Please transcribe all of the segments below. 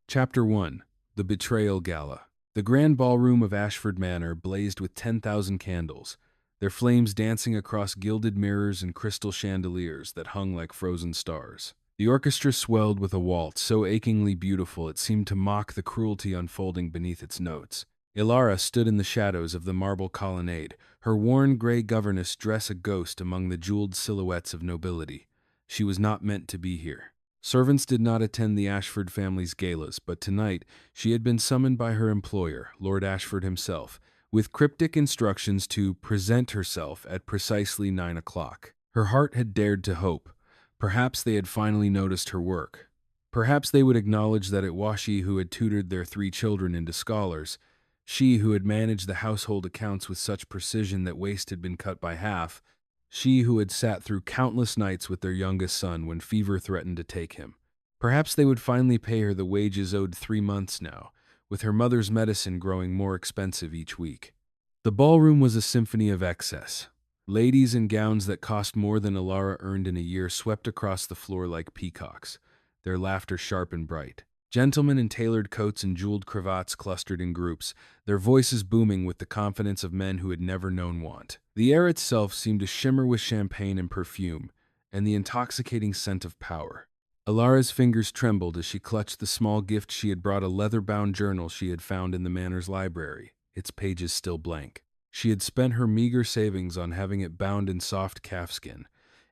Chapter 1. The Betrayal Gala. The grand ballroom of Ashford Manor blazed with 10,000 candles, their flames dancing across gilded mirrors and crystal chandeliers that hung like frozen stars. The orchestra swelled with a waltz so achingly beautiful it seemed to mock the cruelty unfolding beneath its notes. Ilara stood in the shadows of the marble colonnade, her worn gray governess dress a ghost among the jeweled silhouettes of nobility. She was not meant to be here. Servants did not attend the Ashford family's galas, but tonight she had been summoned by her employer, Lord Ashford himself, with cryptic instructions to present herself at precisely 9 o'clock. Her heart had dared to hope. Perhaps they had finally noticed her work. Perhaps they would acknowledge that it was she who had tutored their 3 children into scholars, she who had managed the household accounts with such precision that waste had been cut by half, she who had sat through countless nights with their youngest son when fever threatened to take him. Perhaps they would finally pay her the wages owed 3 months now, with her mother's medicine growing more expensive each week. The ballroom was a symphony of excess. Ladies in gowns that cost more than Ilara earned in a year swept across the floor like peacocks, their laughter sharp and bright. Gentlemen in tailored coats and jeweled cravats clustered in groups, their voices booming with the confidence of men who had never known want. The air itself seemed to shimmer with champagne and perfume, and the intoxicating scent of power. Ilara's fingers trembled as she clutched the small gift she had brought, a leather-bound journal she had found in the manor's library, its pages still blank. She had spent her meager savings on having it bound in soft calfskin,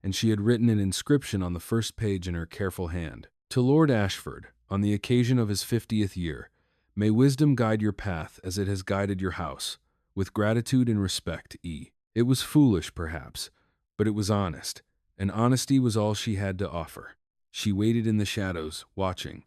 and she had written an inscription on the first page in her careful hand. To Lord Ashford, on the occasion of his 50th year, may wisdom guide your path as it has guided your house. With gratitude and respect, E. It was foolish, perhaps, but it was honest, and honesty was all she had to offer. She waited in the shadows, watching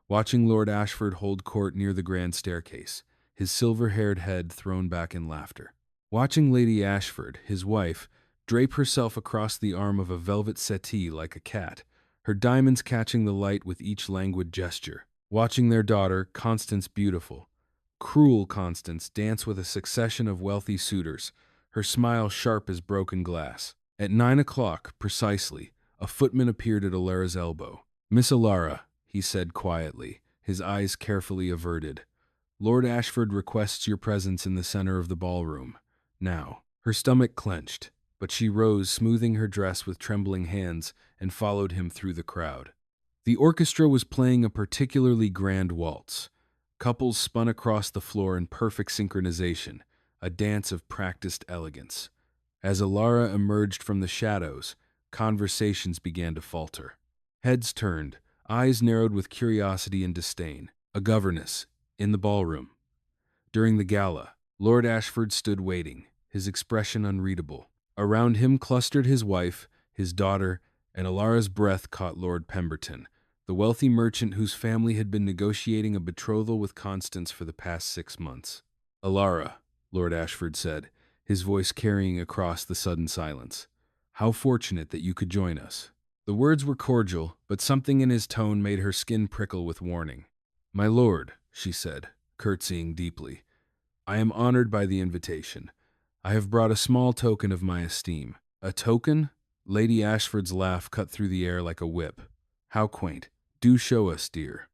Lord Ashford hold court near the grand staircase, his silver-haired head thrown back in laughter. Watching Lady Ashford, his wife, drape herself across the arm of a velvet settee like a cat, her diamonds catching the light with each languid gesture. Watching their daughter, Constance beautiful, cruel Constance, dance with a succession of wealthy suitors, her smile sharp as broken glass. At 9 o'clock, precisely, a footman appeared at Ilara's elbow. "Miss Ilara," he said quietly, his eyes carefully averted. "Lord Ashford requests your presence in the center of the ballroom. Now." Her stomach clenched, but she rose, smoothing her dress with trembling hands, and followed him through the crowd. The orchestra was playing a particularly grand waltz. Couples spun across the floor in perfect synchronization, a dance of practiced elegance. As Ilara emerged from the shadows, conversations began to falter. Heads turned, eyes narrowed with curiosity and disdain. A governess, in the ballroom. During the gala, Lord Ashford stood waiting, his expression unreadable. Around him clustered his wife, his daughter, and Ilara's breath caught Lord Pemberton, the wealthy merchant whose family had been negotiating a betrothal with Constance for the past 6 months. "Ilara," Lord Ashford said, his voice carrying across the sudden silence. "How fortunate that you could join us." The words were cordial, but something in his tone made her skin prickle with warning. "My lord," she said, curtsying deeply, "I am honored by the invitation. I have brought a small token of my esteem." "A token?" Lady Ashford's laugh cut through the air like a whip. "How quaint. Do show us, dear."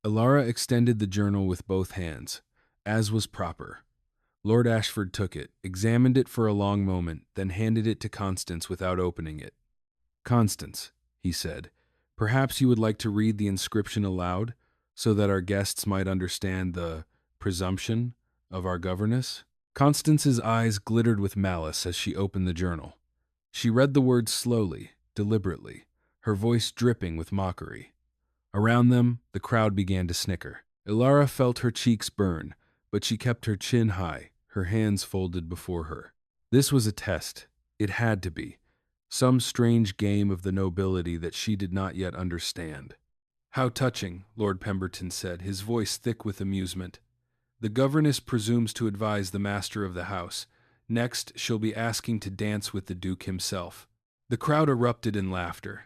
Ilara extended the journal with both hands, as was proper. Lord Ashford took it, examined it for a long moment, then handed it to Constance without opening it. "Constance," he said, "perhaps you would like to read the inscription aloud, so that our guests might understand the presumption of our governess?" Constance's eyes glittered with malice as she opened the journal. She read the words slowly, deliberately, her voice dripping with mockery. Around them, the crowd began to snicker. Ilara felt her cheeks burn, but she kept her chin high, her hands folded before her. This was a test. It had to be. Some strange game of the nobility that she did not yet understand. "How touching," Lord Pemberton said, his voice thick with amusement. "The governess presumes to advise the master of the house. Next, she'll be asking to dance with the Duke himself." The crowd erupted in laughter.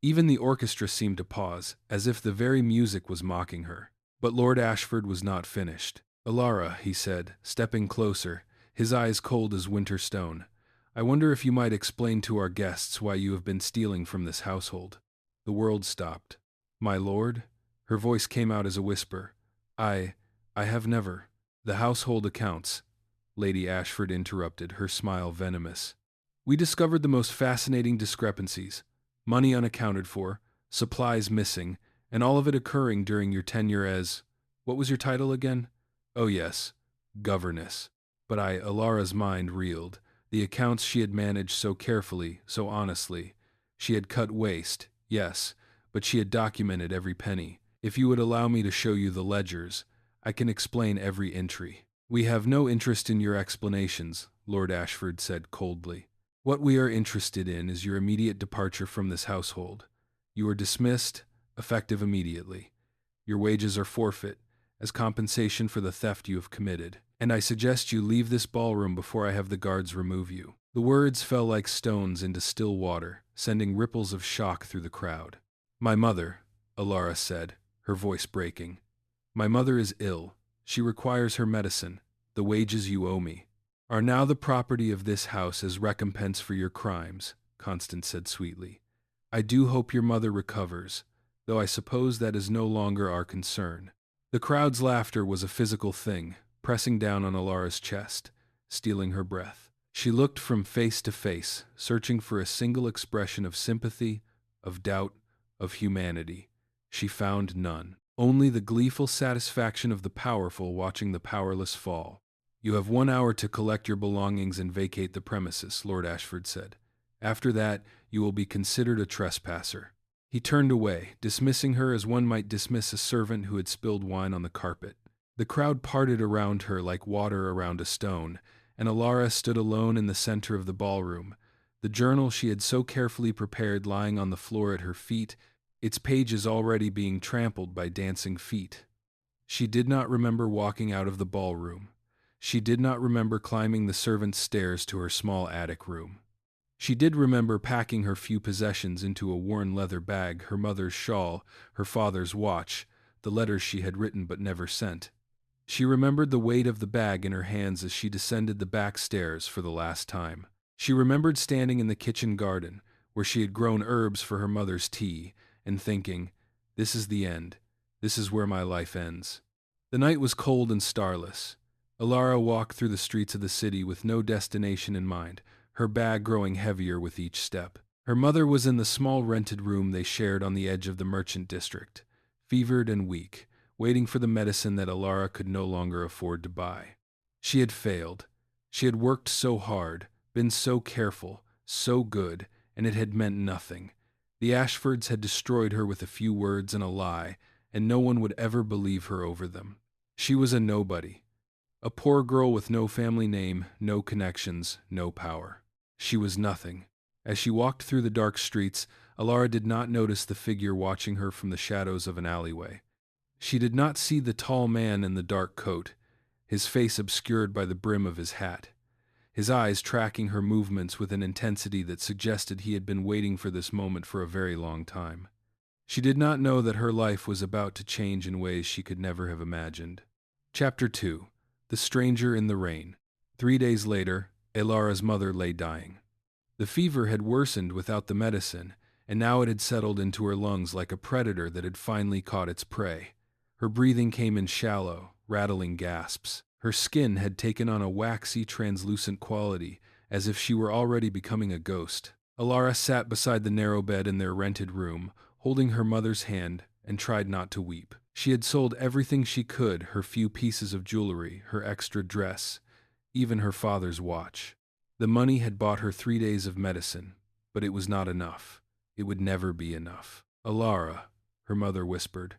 Even the orchestra seemed to pause, as if the very music was mocking her. But Lord Ashford was not finished. "Ilara," he said, stepping closer, his eyes cold as winter stone, "I wonder if you might explain to our guests why you have been stealing from this household." The world stopped. "My lord?" Her voice came out as a whisper. I have never. The household accounts, Lady Ashford interrupted, her smile venomous. We discovered the most fascinating discrepancies. Money unaccounted for, supplies missing, and all of it occurring during your tenure as— what was your title again? Oh yes, governess. But Alara's mind reeled. The accounts she had managed so carefully, so honestly. She had cut waste, yes, but she had documented every penny. If you would allow me to show you the ledgers, I can explain every entry. We have no interest in your explanations, Lord Ashford said coldly. What we are interested in is your immediate departure from this household. You are dismissed, effective immediately. Your wages are forfeit, as compensation for the theft you have committed, and I suggest you leave this ballroom before I have the guards remove you. The words fell like stones into still water, sending ripples of shock through the crowd. My mother, Alara said, her voice breaking. My mother is ill. She requires her medicine. The wages you owe me are now the property of this house as recompense for your crimes, Constance said sweetly. I do hope your mother recovers, though I suppose that is no longer our concern. The crowd's laughter was a physical thing, pressing down on Alara's chest, stealing her breath. She looked from face to face, searching for a single expression of sympathy, of doubt, of humanity. She found none. Only the gleeful satisfaction of the powerful watching the powerless fall. You have 1 hour to collect your belongings and vacate the premises, Lord Ashford said. After that, you will be considered a trespasser. He turned away, dismissing her as one might dismiss a servant who had spilled wine on the carpet. The crowd parted around her like water around a stone, and Alara stood alone in the center of the ballroom, the journal she had so carefully prepared lying on the floor at her feet, its pages already being trampled by dancing feet. She did not remember walking out of the ballroom. She did not remember climbing the servants' stairs to her small attic room. She did remember packing her few possessions into a worn leather bag, her mother's shawl, her father's watch, the letters she had written but never sent. She remembered the weight of the bag in her hands as she descended the back stairs for the last time. She remembered standing in the kitchen garden, where she had grown herbs for her mother's tea, and thinking, this is the end. This is where my life ends. The night was cold and starless. Alara walked through the streets of the city with no destination in mind, her bag growing heavier with each step. Her mother was in the small rented room they shared on the edge of the merchant district, fevered and weak, waiting for the medicine that Alara could no longer afford to buy. She had failed. She had worked so hard, been so careful, so good, and it had meant nothing. The Ashfords had destroyed her with a few words and a lie, and no one would ever believe her over them. She was a nobody. A poor girl with no family name, no connections, no power. She was nothing. As she walked through the dark streets, Alara did not notice the figure watching her from the shadows of an alleyway. She did not see the tall man in the dark coat, his face obscured by the brim of his hat, his eyes tracking her movements with an intensity that suggested he had been waiting for this moment for a very long time. She did not know that her life was about to change in ways she could never have imagined. Chapter 2. The Stranger in the Rain. 3 days later, Alara's mother lay dying. The fever had worsened without the medicine, and now it had settled into her lungs like a predator that had finally caught its prey. Her breathing came in shallow, rattling gasps. Her skin had taken on a waxy, translucent quality, as if she were already becoming a ghost. Alara sat beside the narrow bed in their rented room, holding her mother's hand, and tried not to weep. She had sold everything she could, her few pieces of jewelry, her extra dress, even her father's watch. The money had bought her 3 days of medicine, but it was not enough. It would never be enough. Alara, her mother whispered,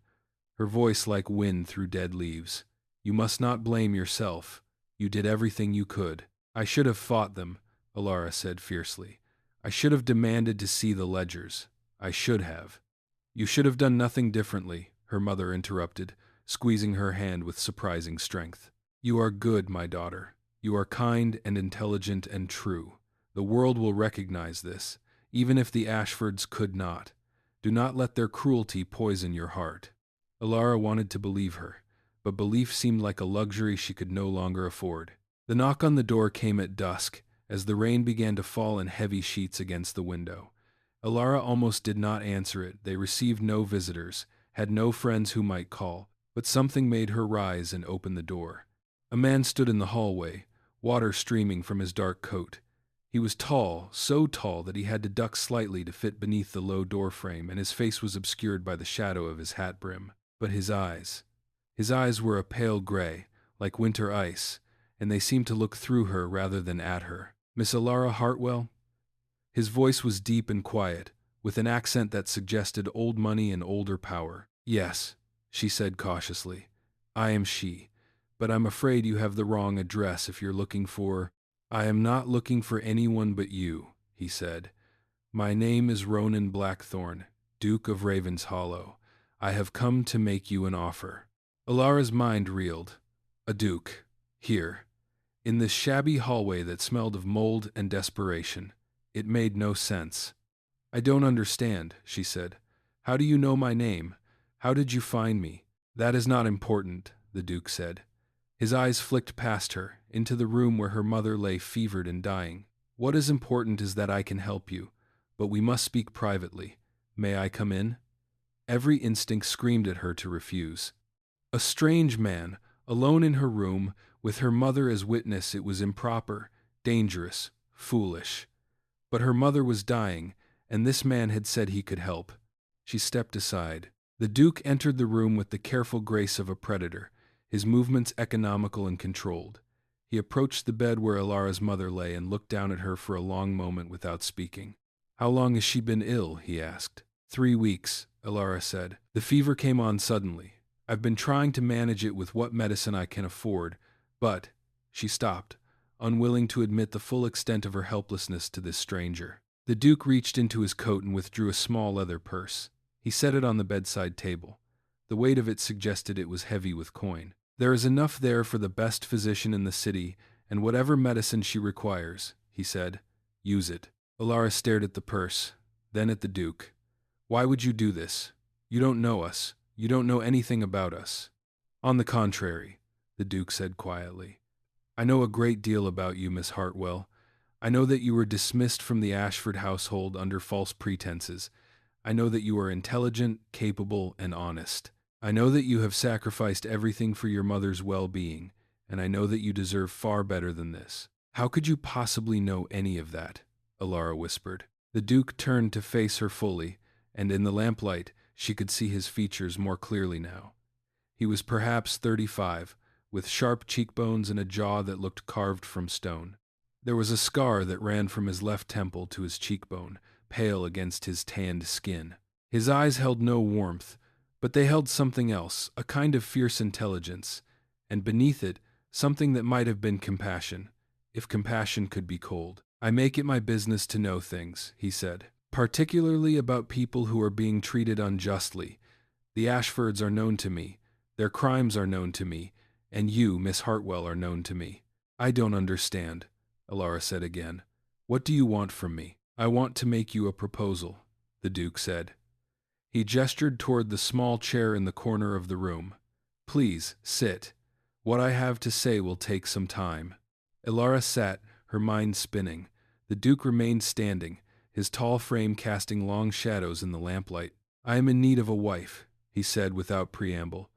her voice like wind through dead leaves. You must not blame yourself. You did everything you could. I should have fought them, Alara said fiercely. I should have demanded to see the ledgers. I should have. You should have done nothing differently, her mother interrupted, squeezing her hand with surprising strength. You are good, my daughter. You are kind and intelligent and true. The world will recognize this, even if the Ashfords could not. Do not let their cruelty poison your heart. Alara wanted to believe her, but belief seemed like a luxury she could no longer afford. The knock on the door came at dusk, as the rain began to fall in heavy sheets against the window. Alara almost did not answer it. They received no visitors, had no friends who might call, but something made her rise and open the door. A man stood in the hallway, water streaming from his dark coat. He was tall, so tall that he had to duck slightly to fit beneath the low doorframe, and his face was obscured by the shadow of his hat brim. But his eyes were a pale gray, like winter ice, and they seemed to look through her rather than at her. "Miss Alara Hartwell?" His voice was deep and quiet, with an accent that suggested old money and older power. "Yes," she said cautiously. "I am she, but I'm afraid you have the wrong address if you're looking for—" "I am not looking for anyone but you," he said. "My name is Ronan Blackthorne, Duke of Raven's Hollow. I have come to make you an offer." Alara's mind reeled. A duke. Here. In this shabby hallway that smelled of mold and desperation. It made no sense. "I don't understand," she said. "How do you know my name? How did you find me?" "That is not important," the Duke said. His eyes flicked past her, into the room where her mother lay fevered and dying. "What is important is that I can help you, but we must speak privately. May I come in?" Every instinct screamed at her to refuse. A strange man, alone in her room, with her mother as witness. It was improper, dangerous, foolish. But her mother was dying, and this man had said he could help. She stepped aside. The Duke entered the room with the careful grace of a predator, his movements economical and controlled. He approached the bed where Alara's mother lay and looked down at her for a long moment without speaking. "How long has she been ill?" he asked. 3 weeks, Alara said. "The fever came on suddenly. I've been trying to manage it with what medicine I can afford, but—" She stopped, unwilling to admit the full extent of her helplessness to this stranger. The Duke reached into his coat and withdrew a small leather purse. He set it on the bedside table. The weight of it suggested it was heavy with coin. "There is enough there for the best physician in the city, and whatever medicine she requires," he said. "Use it." Alara stared at the purse, then at the Duke. "Why would you do this? You don't know us. You don't know anything about us." "On the contrary," the Duke said quietly. "I know a great deal about you, Miss Hartwell. I know that you were dismissed from the Ashford household under false pretenses. I know that you are intelligent, capable, and honest. I know that you have sacrificed everything for your mother's well-being, and I know that you deserve far better than this." "How could you possibly know any of that?" Alara whispered. The Duke turned to face her fully, and in the lamplight she could see his features more clearly now. He was perhaps 35, with sharp cheekbones and a jaw that looked carved from stone. There was a scar that ran from his left temple to his cheekbone, pale against his tanned skin. His eyes held no warmth, but they held something else, a kind of fierce intelligence, and beneath it, something that might have been compassion, if compassion could be cold. "I make it my business to know things," he said, "particularly about people who are being treated unjustly. The Ashfords are known to me, their crimes are known to me, and you, Miss Hartwell, are known to me." "I don't understand," Alara said again. "What do you want from me?" "I want to make you a proposal," the Duke said. He gestured toward the small chair in the corner of the room. "Please, sit. What I have to say will take some time." Alara sat, her mind spinning. The Duke remained standing, his tall frame casting long shadows in the lamplight. "I am in need of a wife," he said without preamble.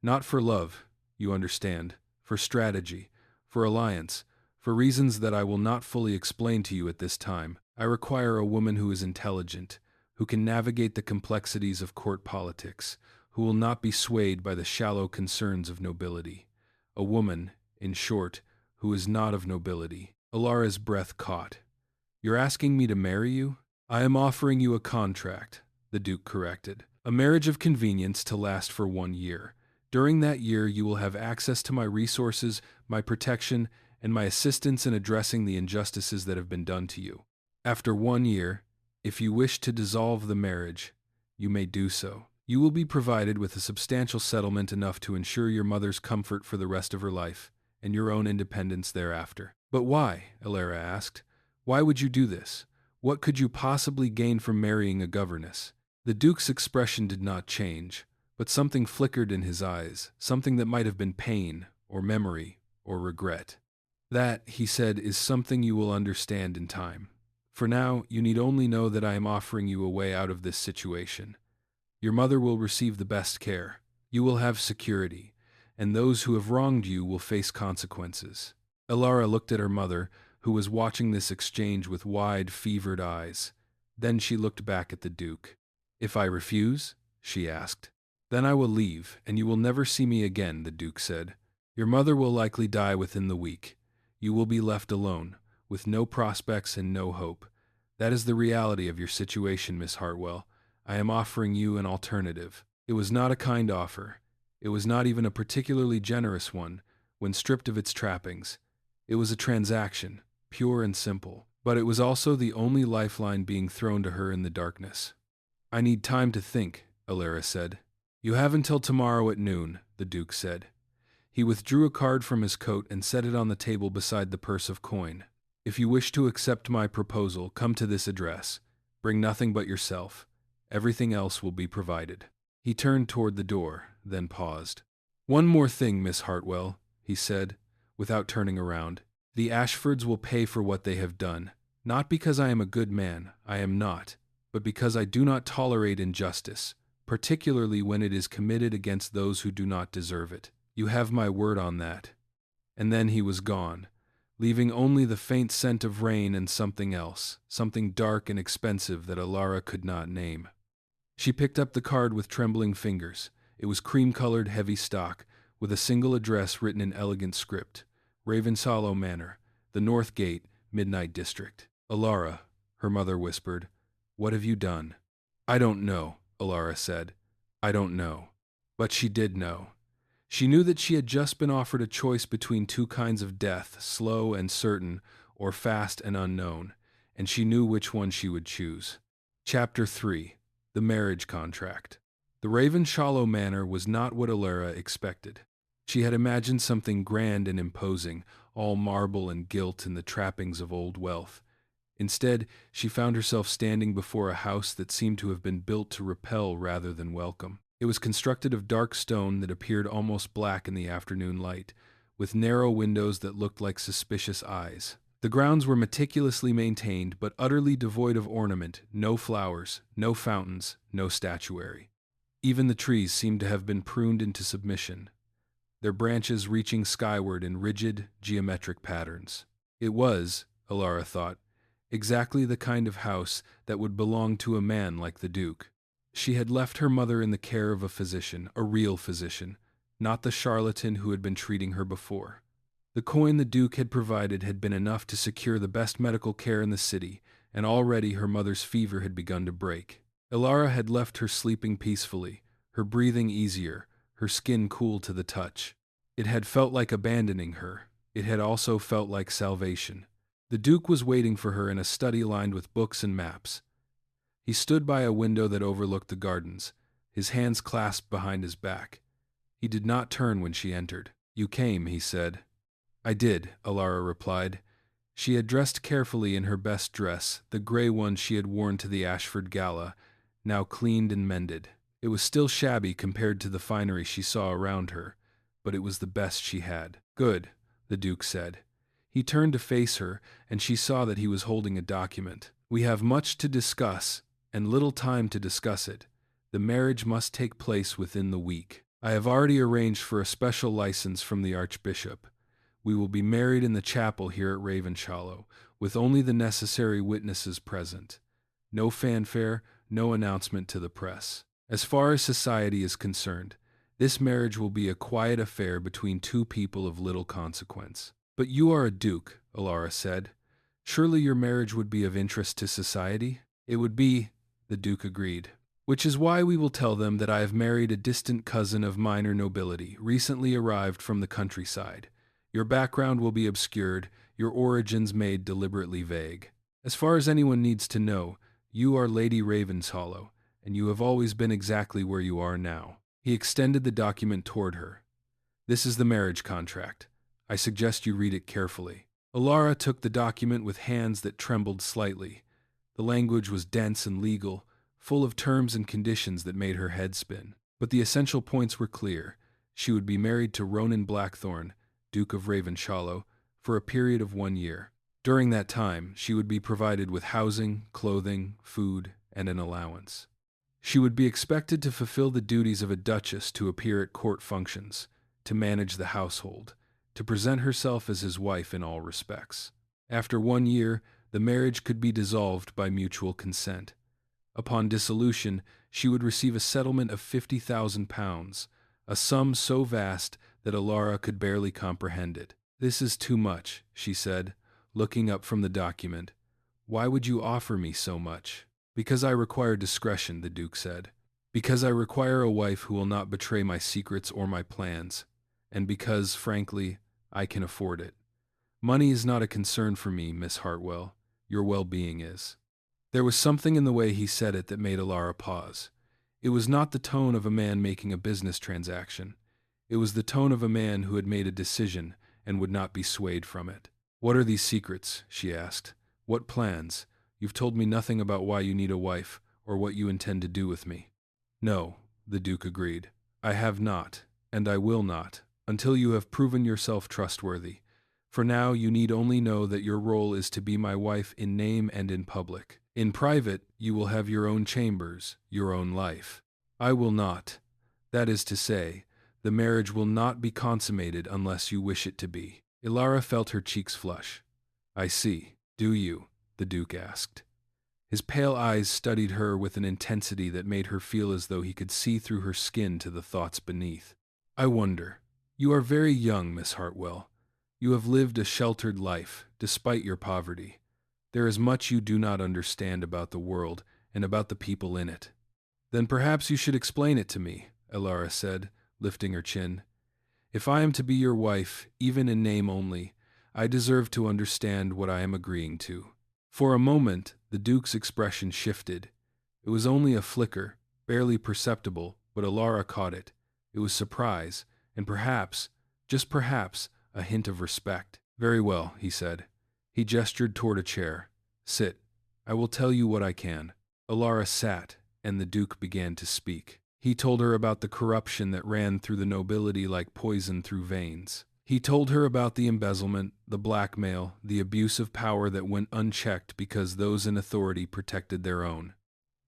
"Not for love, you understand, for strategy, for alliance, for reasons that I will not fully explain to you at this time. I require a woman who is intelligent, who can navigate the complexities of court politics, who will not be swayed by the shallow concerns of nobility. A woman, in short, who is not of nobility." Alara's breath caught. "You're asking me to marry you?" "I am offering you a contract," the Duke corrected. "A marriage of convenience to last for 1 year. During that year you will have access to my resources, my protection, and my assistance in addressing the injustices that have been done to you. After 1 year, if you wish to dissolve the marriage, you may do so. You will be provided with a substantial settlement enough to ensure your mother's comfort for the rest of her life, and your own independence thereafter." "But why?" Alara asked. "Why would you do this? What could you possibly gain from marrying a governess?" The Duke's expression did not change, but something flickered in his eyes, something that might have been pain, or memory, or regret. "That," he said, "is something you will understand in time. For now, you need only know that I am offering you a way out of this situation. Your mother will receive the best care. You will have security, and those who have wronged you will face consequences. Elara looked at her mother, who was watching this exchange with wide, fevered eyes. Then she looked back at the Duke. "If I refuse?" she asked. "Then I will leave, and you will never see me again," the Duke said. "Your mother will likely die within the week. You will be left alone, with no prospects and no hope. That is the reality of your situation, Miss Hartwell. I am offering you an alternative." It was not a kind offer. It was not even a particularly generous one, when stripped of its trappings. It was a transaction, pure and simple, but it was also the only lifeline being thrown to her in the darkness. "I need time to think," Elara said. "You have until tomorrow at noon," the Duke said. He withdrew a card from his coat and set it on the table beside the purse of coin. "If you wish to accept my proposal, come to this address. Bring nothing but yourself. Everything else will be provided." He turned toward the door, then paused. "One more thing, Miss Hartwell," he said, without turning around. "The Ashfords will pay for what they have done. Not because I am a good man, I am not, but because I do not tolerate injustice, particularly when it is committed against those who do not deserve it. You have my word on that." And then he was gone, leaving only the faint scent of rain and something else, something dark and expensive that Elara could not name. She picked up the card with trembling fingers. It was cream-colored heavy stock, with a single address written in elegant script. Ravenshollow Manor, the North Gate, Midnight District. "Elara," her mother whispered, "what have you done?" "I don't know," Elara said. "I don't know." But she did know. She knew that she had just been offered a choice between two kinds of death, slow and certain, or fast and unknown, and she knew which one she would choose. Chapter 3. The Marriage Contract. The Ravenshollow Manor was not what Elara expected. She had imagined something grand and imposing, all marble and gilt and the trappings of old wealth. Instead, she found herself standing before a house that seemed to have been built to repel rather than welcome. It was constructed of dark stone that appeared almost black in the afternoon light, with narrow windows that looked like suspicious eyes. The grounds were meticulously maintained, but utterly devoid of ornament, no flowers, no fountains, no statuary. Even the trees seemed to have been pruned into submission, their branches reaching skyward in rigid, geometric patterns. It was, Elara thought, exactly the kind of house that would belong to a man like the Duke. She had left her mother in the care of a physician, a real physician, not the charlatan who had been treating her before. The coin the Duke had provided had been enough to secure the best medical care in the city, and already her mother's fever had begun to break. Elara had left her sleeping peacefully, her breathing easier, her skin cool to the touch. It had felt like abandoning her. It had also felt like salvation. The Duke was waiting for her in a study lined with books and maps. He stood by a window that overlooked the gardens, his hands clasped behind his back. He did not turn when she entered. "You came," he said. "I did," Elara replied. She had dressed carefully in her best dress, the gray one she had worn to the Ashford Gala, now cleaned and mended. It was still shabby compared to the finery she saw around her, but it was the best she had. "Good," the Duke said. He turned to face her, and she saw that he was holding a document. "We have much to discuss, and little time to discuss it. The marriage must take place within the week. I have already arranged for a special license from the Archbishop. We will be married in the chapel here at Ravenshollow, with only the necessary witnesses present. No fanfare, no announcement to the press. As far as society is concerned, this marriage will be a quiet affair between two people of little consequence." "But you are a duke," Elara said. "Surely your marriage would be of interest to society?" "It would be," the Duke agreed. "Which is why we will tell them that I have married a distant cousin of minor nobility, recently arrived from the countryside. Your background will be obscured, your origins made deliberately vague. As far as anyone needs to know, you are Lady Ravenshollow, and you have always been exactly where you are now." He extended the document toward her. "This is the marriage contract. I suggest you read it carefully." Elara took the document with hands that trembled slightly. The language was dense and legal, full of terms and conditions that made her head spin. But the essential points were clear. She would be married to Ronan Blackthorne, Duke of Ravenshollow, for a period of 1 year. During that time, she would be provided with housing, clothing, food, and an allowance. She would be expected to fulfill the duties of a duchess, to appear at court functions, to manage the household, to present herself as his wife in all respects. After 1 year, the marriage could be dissolved by mutual consent. Upon dissolution, she would receive a settlement of £50,000, a sum so vast that Alara could barely comprehend it. "This is too much," she said, looking up from the document. "Why would you offer me so much?" "Because I require discretion," the Duke said. "Because I require a wife who will not betray my secrets or my plans. And because, frankly, I can afford it. Money is not a concern for me, Miss Hartwell. Your well-being is." There was something in the way he said it that made Alara pause. It was not the tone of a man making a business transaction. It was the tone of a man who had made a decision and would not be swayed from it. "What are these secrets?" she asked. "What plans? You've told me nothing about why you need a wife or what you intend to do with me." "No," the Duke agreed. "I have not, and I will not, until you have proven yourself trustworthy. For now, you need only know that your role is to be my wife in name and in public. In private, you will have your own chambers, your own life. I will not. That is to say, the marriage will not be consummated unless you wish it to be." Ilara felt her cheeks flush. "I see. Do you?" the Duke asked. His pale eyes studied her with an intensity that made her feel as though he could see through her skin to the thoughts beneath. "I wonder. You are very young, Miss Hartwell. You have lived a sheltered life, despite your poverty. There is much you do not understand about the world and about the people in it." "Then perhaps you should explain it to me," Ilara said, lifting her chin. "If I am to be your wife, even in name only, I deserve to understand what I am agreeing to." For a moment, the Duke's expression shifted. It was only a flicker, barely perceptible, but Alara caught it. It was surprise, and perhaps, just perhaps, a hint of respect. "Very well," he said. He gestured toward a chair. "Sit. I will tell you what I can." Alara sat, and the Duke began to speak. He told her about the corruption that ran through the nobility like poison through veins. He told her about the embezzlement, the blackmail, the abuse of power that went unchecked because those in authority protected their own.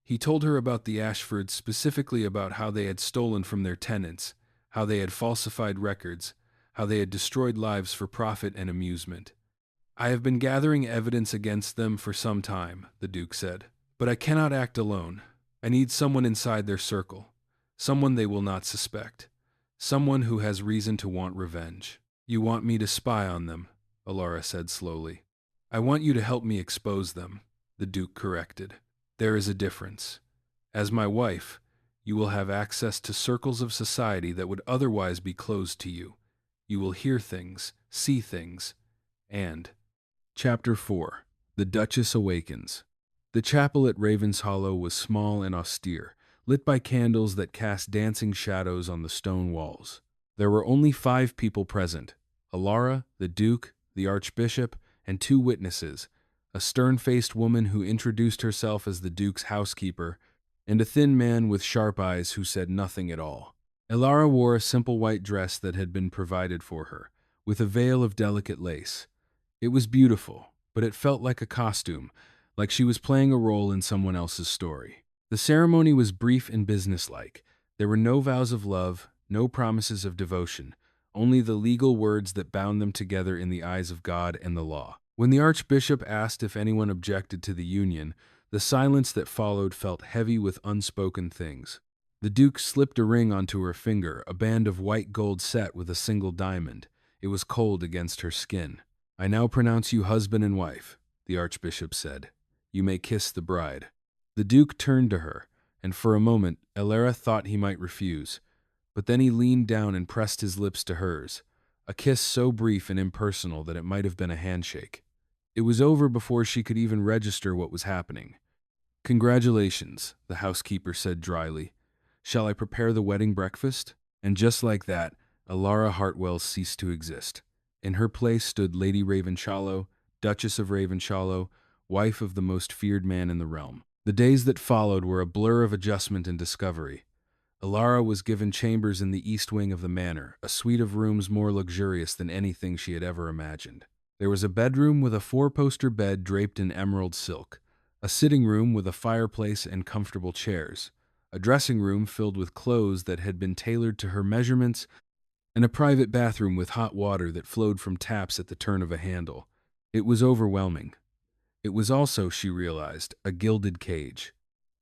He told her about the Ashfords, specifically about how they had stolen from their tenants, how they had falsified records, how they had destroyed lives for profit and amusement. "I have been gathering evidence against them for some time," the Duke said. "But I cannot act alone. I need someone inside their circle, someone they will not suspect, someone who has reason to want revenge." "You want me to spy on them," Alara said slowly. "I want you to help me expose them," the Duke corrected. "There is a difference. As my wife, you will have access to circles of society that would otherwise be closed to you. You will hear things, see things, and..." Chapter 4. The Duchess Awakens. The chapel at Ravenshollow was small and austere, lit by candles that cast dancing shadows on the stone walls. There were only 5 people present: Alara, the Duke, the Archbishop, and 2 witnesses, a stern-faced woman who introduced herself as the Duke's housekeeper, and a thin man with sharp eyes who said nothing at all. Alara wore a simple white dress that had been provided for her, with a veil of delicate lace. It was beautiful, but it felt like a costume, like she was playing a role in someone else's story. The ceremony was brief and businesslike. There were no vows of love, no promises of devotion, only the legal words that bound them together in the eyes of God and the law. When the Archbishop asked if anyone objected to the union, the silence that followed felt heavy with unspoken things. The Duke slipped a ring onto her finger, a band of white gold set with a single diamond. It was cold against her skin. "I now pronounce you husband and wife," the Archbishop said. "You may kiss the bride." The Duke turned to her, and for a moment Alara thought he might refuse. But then he leaned down and pressed his lips to hers, a kiss so brief and impersonal that it might have been a handshake. It was over before she could even register what was happening. "Congratulations," the housekeeper said dryly. "Shall I prepare the wedding breakfast?" And just like that, Alara Hartwell ceased to exist. In her place stood Lady Ravenshollow, Duchess of Ravenshollow, wife of the most feared man in the realm. The days that followed were a blur of adjustment and discovery. Alara was given chambers in the east wing of the manor, a suite of rooms more luxurious than anything she had ever imagined. There was a bedroom with a 4-poster bed draped in emerald silk, a sitting room with a fireplace and comfortable chairs, a dressing room filled with clothes that had been tailored to her measurements, and a private bathroom with hot water that flowed from taps at the turn of a handle. It was overwhelming. It was also, she realized, a gilded cage.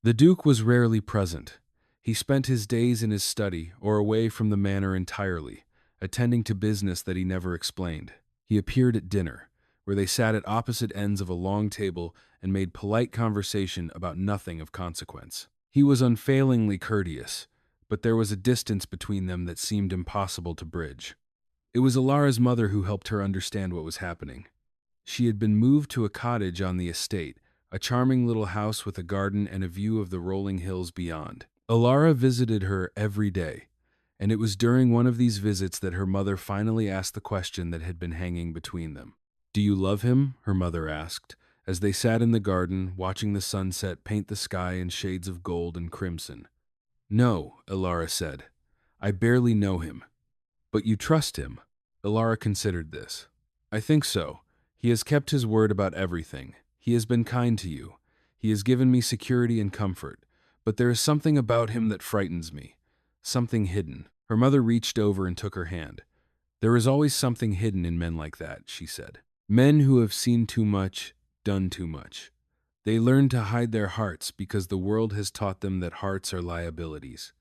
The Duke was rarely present. He spent his days in his study or away from the manor entirely, attending to business that he never explained. He appeared at dinner, where they sat at opposite ends of a long table and made polite conversation about nothing of consequence. He was unfailingly courteous, but there was a distance between them that seemed impossible to bridge. It was Alara's mother who helped her understand what was happening. She had been moved to a cottage on the estate, a charming little house with a garden and a view of the rolling hills beyond. Alara visited her every day, and it was during one of these visits that her mother finally asked the question that had been hanging between them. "Do you love him?" her mother asked, as they sat in the garden, watching the sunset paint the sky in shades of gold and crimson. "No," Alara said. "I barely know him." "But you trust him?" Alara considered this. "I think so. He has kept his word about everything. He has been kind to you. He has given me security and comfort. But there is something about him that frightens me. Something hidden." Her mother reached over and took her hand. "There is always something hidden in men like that," she said. "Men who have seen too much, done too much. They learn to hide their hearts because the world has taught them that hearts are liabilities.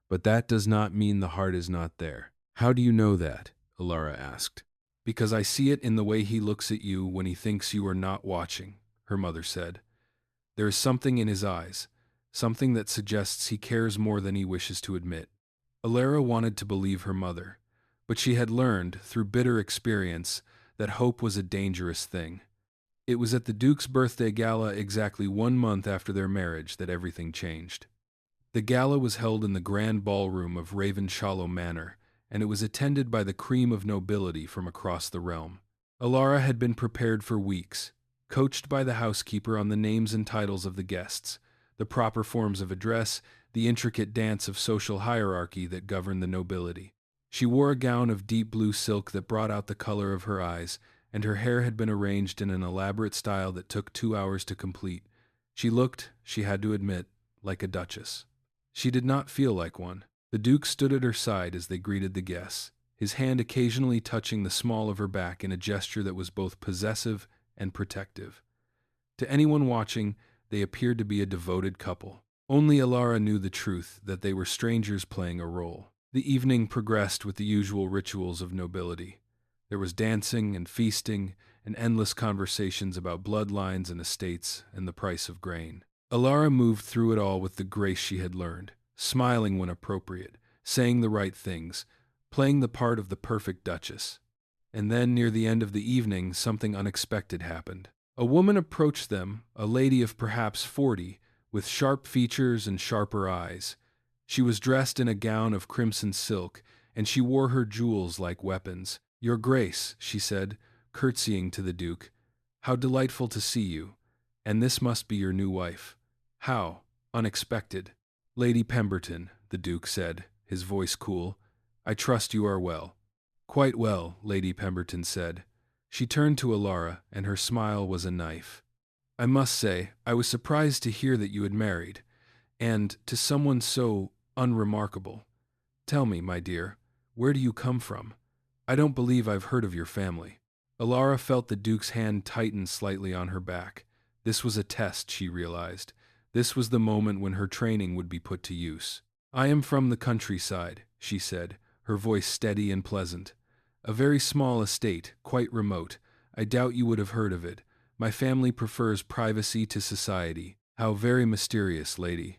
But that does not mean the heart is not there." "How do you know that?" Alara asked. "Because I see it in the way he looks at you when he thinks you are not watching," her mother said. "There is something in his eyes, something that suggests he cares more than he wishes to admit." Alara wanted to believe her mother, but she had learned, through bitter experience, that hope was a dangerous thing. It was at the Duke's birthday gala exactly 1 month after their marriage that everything changed. The gala was held in the grand ballroom of Ravenshallow Manor, and it was attended by the cream of nobility from across the realm. Alara had been prepared for weeks, coached by the housekeeper on the names and titles of the guests, the proper forms of address, the intricate dance of social hierarchy that governed the nobility. She wore a gown of deep blue silk that brought out the color of her eyes, and her hair had been arranged in an elaborate style that took 2 hours to complete. She looked, she had to admit, like a duchess. She did not feel like one. The Duke stood at her side as they greeted the guests, his hand occasionally touching the small of her back in a gesture that was both possessive and protective. To anyone watching, they appeared to be a devoted couple. Only Alara knew the truth, that they were strangers playing a role. The evening progressed with the usual rituals of nobility. There was dancing and feasting and endless conversations about bloodlines and estates and the price of grain. Alara moved through it all with the grace she had learned, smiling when appropriate, saying the right things, playing the part of the perfect duchess. And then, near the end of the evening, something unexpected happened. A woman approached them, a lady of perhaps 40, with sharp features and sharper eyes. She was dressed in a gown of crimson silk, and she wore her jewels like weapons. "Your Grace," she said, curtsying to the Duke, "how delightful to see you. And this must be your new wife. How unexpected." "Lady Pemberton," the Duke said, his voice cool, "I trust you are well." "Quite well," Lady Pemberton said. She turned to Alara, and her smile was a knife. "I must say, I was surprised to hear that you had married, and to someone so unremarkable. Tell me, my dear, where do you come from? I don't believe I've heard of your family." Alara felt the Duke's hand tighten slightly on her back. This was a test, she realized. This was the moment when her training would be put to use. "I am from the countryside," she said, her voice steady and pleasant. "A very small estate, quite remote. I doubt you would have heard of it. My family prefers privacy to society." "How very mysterious, lady."